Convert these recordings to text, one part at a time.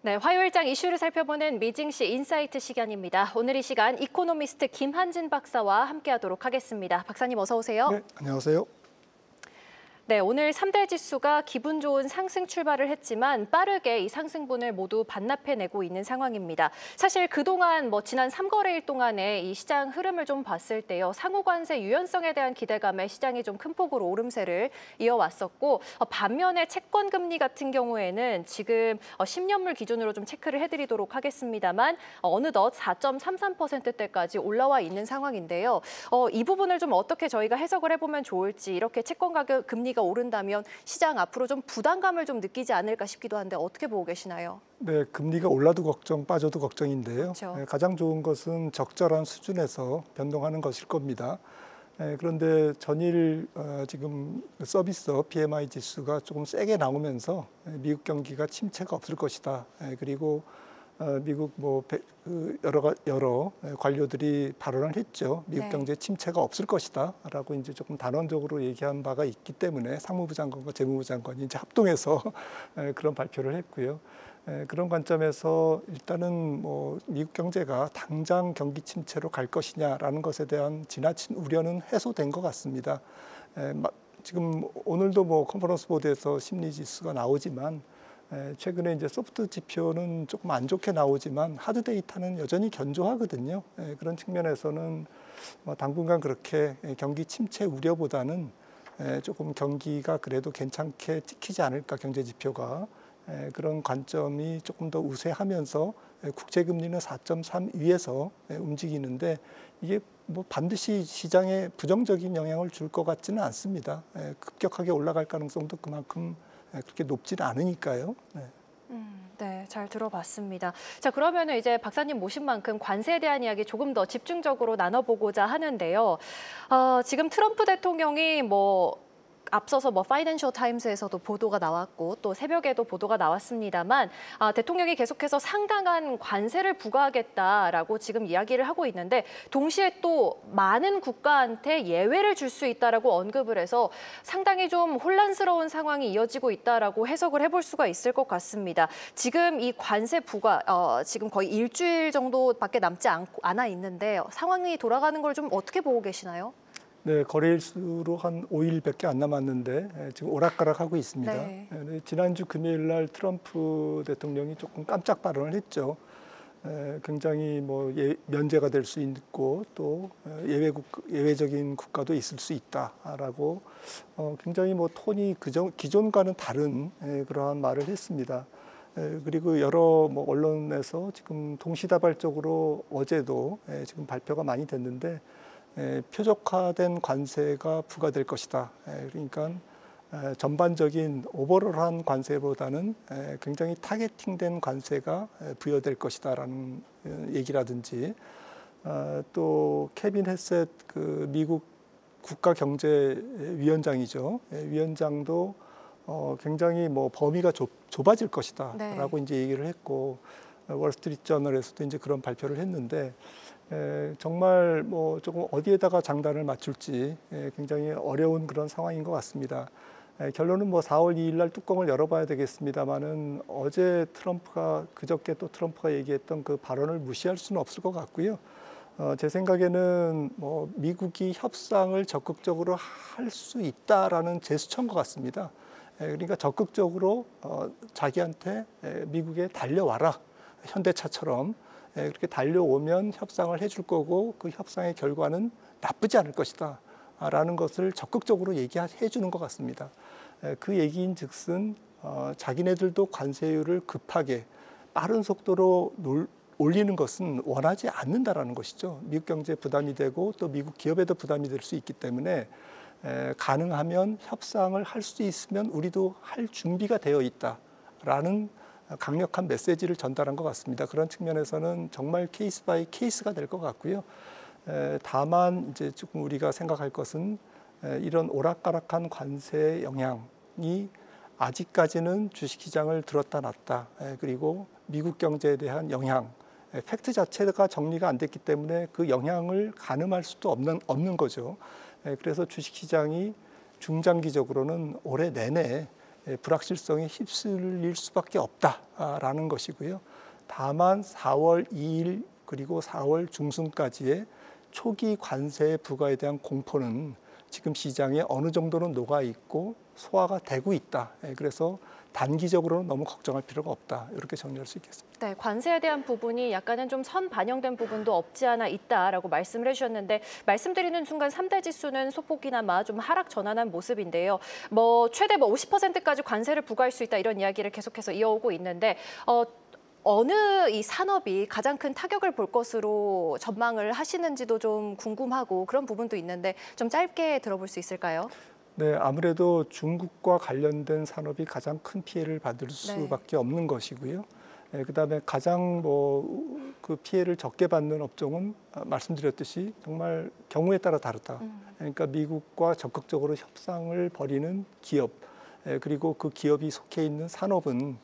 네, 화요일장 이슈를 살펴보는 미증시 인사이트 시간입니다. 오늘 이 시간 이코노미스트 김한진 박사와 함께하도록 하겠습니다. 박사님 어서 오세요. 네, 안녕하세요. 네, 오늘 3대 지수가 기분 좋은 상승 출발을 했지만 빠르게 이 상승분을 모두 반납해내고 있는 상황입니다. 사실 그동안 지난 3거래일 동안에 이 시장 흐름을 좀 봤을 때요. 상호 관세 유연성에 대한 기대감에 시장이 좀 큰 폭으로 오름세를 이어왔었고 반면에 채권 금리 같은 경우에는 지금 10년물 기준으로 좀 체크를 해드리도록 하겠습니다만 어느덧 4.33%대까지 올라와 있는 상황인데요. 이 부분을 좀 어떻게 저희가 해석을 해보면 좋을지 이렇게 채권 가격 금리가 오른다면 시장 앞으로 좀 부담감을 좀 느끼지 않을까 싶기도 한데 어떻게 보고 계시나요? 네, 금리가 올라도 걱정, 빠져도 걱정인데요. 그렇죠. 가장 좋은 것은 적절한 수준에서 변동하는 것일 겁니다. 그런데 전일 지금 서비스업 PMI 지수가 조금 세게 나오면서 미국 경기가 침체가 없을 것이다. 그리고 미국 여러 관료들이 발언을 했죠. 미국 네. 경제 침체가 없을 것이다라고 이제 조금 단언적으로 얘기한 바가 있기 때문에 상무부 장관과 재무부 장관이 이제 합동해서 그런 발표를 했고요. 그런 관점에서 일단은 미국 경제가 당장 경기 침체로 갈 것이냐라는 것에 대한 지나친 우려는 해소된 것 같습니다. 지금 오늘도 컨퍼런스 보드에서 심리 지수가 나오지만 최근에 이제 소프트 지표는 조금 안 좋게 나오지만 하드 데이터는 여전히 견조하거든요. 그런 측면에서는 당분간 그렇게 경기 침체 우려보다는 조금 경기가 그래도 괜찮게 찍히지 않을까 경제 지표가 그런 관점이 조금 더 우세하면서 국채금리는 4.3 위에서 움직이는데 이게 반드시 시장에 부정적인 영향을 줄 것 같지는 않습니다. 급격하게 올라갈 가능성도 그만큼 그렇게 높지는 않으니까요. 네, 잘 들어봤습니다. 자, 그러면은 이제 박사님 모신 만큼 관세에 대한 이야기 조금 더 집중적으로 나눠보고자 하는데요. 지금 트럼프 대통령이 앞서서 파이낸셜 타임스에서도 보도가 나왔고 또 새벽에도 보도가 나왔습니다만 대통령이 계속해서 상당한 관세를 부과하겠다라고 지금 이야기를 하고 있는데 동시에 또 많은 국가한테 예외를 줄 수 있다라고 언급을 해서 상당히 좀 혼란스러운 상황이 이어지고 있다라고 해석을 해볼 수가 있을 것 같습니다. 지금 이 관세 부과 지금 거의 일주일 정도밖에 남지 않아 있는데 상황이 돌아가는 걸 좀 어떻게 보고 계시나요? 네, 거래일수로 한 5일밖에 안 남았는데 지금 오락가락하고 있습니다. 네. 지난주 금요일 날 트럼프 대통령이 조금 깜짝 발언을 했죠. 굉장히 면제가 될 수 있고 또 예외적인 국가도 있을 수 있다라고 굉장히 톤이 기존과는 다른 그러한 말을 했습니다. 그리고 여러 언론에서 지금 동시다발적으로 어제도 지금 발표가 많이 됐는데 표적화된 관세가 부과될 것이다. 그러니까 전반적인 오버롤한 관세보다는 굉장히 타겟팅된 관세가 부여될 것이다라는 얘기라든지 또 케빈 헤셋 미국 국가경제위원장이죠. 위원장도 굉장히 범위가 좁아질 것이다라고 네. 이제 얘기를 했고 월스트리트저널에서도 이제 그런 발표를 했는데. 정말 조금 어디에다가 장단을 맞출지 굉장히 어려운 그런 상황인 것 같습니다. 결론은 4월 2일 날 뚜껑을 열어봐야 되겠습니다만은 어제 그저께 또 트럼프가 얘기했던 그 발언을 무시할 수는 없을 것 같고요. 제 생각에는 미국이 협상을 적극적으로 할 수 있다라는 제스처인 것 같습니다. 그러니까 적극적으로 자기한테 미국에 달려와라. 현대차처럼. 그렇게 달려오면 협상을 해줄 거고 그 협상의 결과는 나쁘지 않을 것이다 라는 것을 적극적으로 얘기해 주는 것 같습니다. 그 얘기인 즉슨 자기네들도 관세율을 급하게 빠른 속도로 올리는 것은 원하지 않는다라는 것이죠. 미국 경제에 부담이 되고 또 미국 기업에도 부담이 될 수 있기 때문에 가능하면 협상을 할 수 있으면 우리도 할 준비가 되어 있다라는 강력한 메시지를 전달한 것 같습니다. 그런 측면에서는 정말 케이스 바이 케이스가 될 것 같고요. 다만 이제 조금 우리가 생각할 것은 이런 오락가락한 관세의 영향이 아직까지는 주식시장을 들었다 놨다. 그리고 미국 경제에 대한 영향, 팩트 자체가 정리가 안 됐기 때문에 그 영향을 가늠할 수도 없는 거죠. 그래서 주식시장이 중장기적으로는 올해 내내 불확실성에 휩쓸릴 수밖에 없다라는 것이고요. 다만 4월 2일 그리고 4월 중순까지의 초기 관세 부과에 대한 공포는 지금 시장에 어느 정도는 녹아 있고 소화가 되고 있다. 그래서 단기적으로는 너무 걱정할 필요가 없다. 이렇게 정리할 수 있겠습니다. 네, 관세에 대한 부분이 약간은 좀 선 반영된 부분도 없지 않아 있다라고 말씀을 해주셨는데 말씀드리는 순간 3대 지수는 소폭이나마 좀 하락 전환한 모습인데요. 뭐 최대 50%까지 관세를 부과할 수 있다 이런 이야기를 계속해서 이어오고 있는데 어느 이 산업이 가장 큰 타격을 볼 것으로 전망을 하시는지도 좀 궁금하고 그런 부분도 있는데 좀 짧게 들어볼 수 있을까요? 네, 아무래도 중국과 관련된 산업이 가장 큰 피해를 받을 수밖에 없는 것이고요. 그다음에 가장 그 피해를 적게 받는 업종은 말씀드렸듯이 정말 경우에 따라 다르다. 그러니까 미국과 적극적으로 협상을 벌이는 기업, 그리고 그 기업이 속해 있는 산업은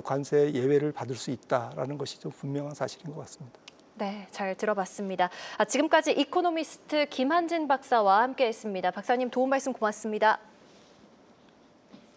관세 예외를 받을 수 있다라는 것이 좀 분명한 사실인 것 같습니다. 네, 잘 들어봤습니다. 지금까지 이코노미스트 김한진 박사와 함께했습니다. 박사님 도움 말씀 고맙습니다.